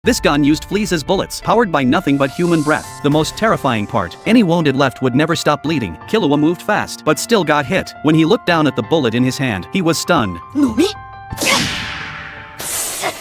This gun used fleas as bullets, powered by nothing but human breath. The most terrifying part, any wounded left would never stop bleeding. Killua moved fast, but still got hit. When he looked down at the bullet in his hand, he was stunned.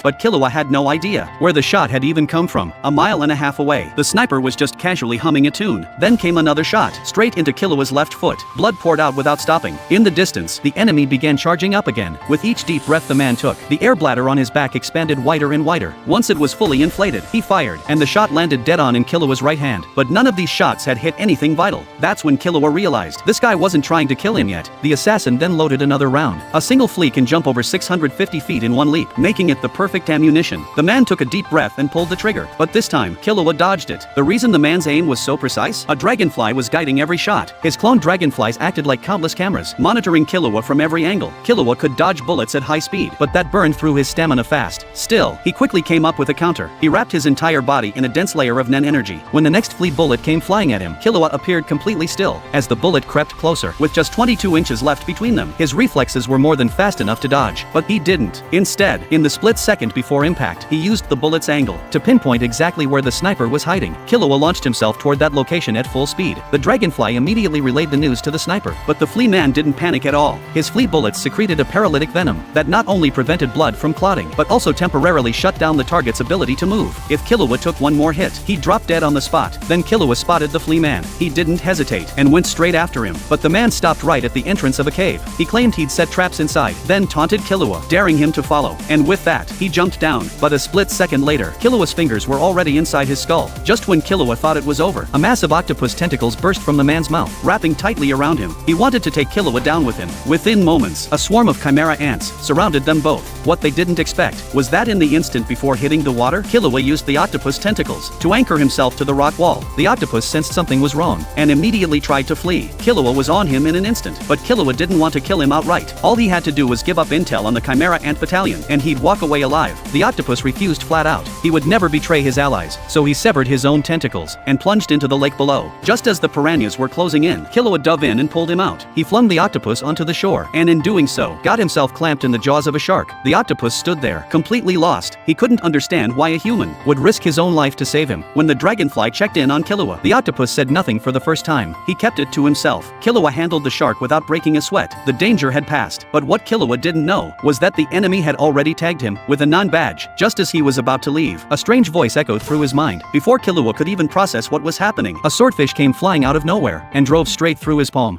But Killua had no idea where the shot had even come from. A mile and a half away, the sniper was just casually humming a tune. Then came another shot, straight into Killua's left foot. Blood poured out without stopping. In the distance, the enemy began charging up again. With each deep breath the man took, the air bladder on his back expanded wider and wider. Once it was fully inflated, he fired, and the shot landed dead on in Killua's right hand. But none of these shots had hit anything vital. That's when Killua realized this guy wasn't trying to kill him yet. The assassin then loaded another round. A single flea can jump over 650 feet in one leap, making it the perfect ammunition. The man took a deep breath and pulled the trigger, but this time, Killua dodged it. The reason the man's aim was so precise? A dragonfly was guiding every shot. His cloned dragonflies acted like countless cameras, monitoring Killua from every angle. Killua could dodge bullets at high speed, but that burned through his stamina fast. Still, he quickly came up with a counter. He wrapped his entire body in a dense layer of Nen energy. When the next flea bullet came flying at him, Killua appeared completely still. As the bullet crept closer, with just 22 inches left between them, his reflexes were more than fast enough to dodge. But he didn't. Instead, in the split second before impact, he used the bullet's angle to pinpoint exactly where the sniper was hiding. Killua launched himself toward that location at full speed. The dragonfly immediately relayed the news to the sniper, but the flea man didn't panic at all. His flea bullets secreted a paralytic venom that not only prevented blood from clotting, but also temporarily shut down the target's ability to move. If Killua took one more hit, he'd drop dead on the spot. Then Killua spotted the flea man. He didn't hesitate and went straight after him, but the man stopped right at the entrance of a cave. He claimed he'd set traps inside, then taunted Killua, daring him to follow. And with that, he jumped down, but a split second later, Killua's fingers were already inside his skull. Just when Killua thought it was over, a massive octopus tentacles burst from the man's mouth, wrapping tightly around him. He wanted to take Killua down with him. Within moments, a swarm of chimera ants surrounded them both. What they didn't expect was that in the instant before hitting the water, Killua used the octopus tentacles to anchor himself to the rock wall. The octopus sensed something was wrong and immediately tried to flee. Killua was on him in an instant, but Killua didn't want to kill him outright. All he had to do was give up intel on the chimera ant battalion, and he'd walk away alive. The octopus refused flat out. He would never betray his allies, so he severed his own tentacles and plunged into the lake below. Just as the piranhas were closing in, Killua dove in and pulled him out. He flung the octopus onto the shore, and in doing so, got himself clamped in the jaws of a shark. The octopus stood there, completely lost. He couldn't understand why a human would risk his own life to save him. When the dragonfly checked in on Killua, the octopus said nothing for the first time. He kept it to himself. Killua handled the shark without breaking a sweat. The danger had passed, but what Killua didn't know was that the enemy had already tagged him with a non-badge. Just as he was about to leave, a strange voice echoed through his mind. Before Killua could even process what was happening, a swordfish came flying out of nowhere and drove straight through his palm.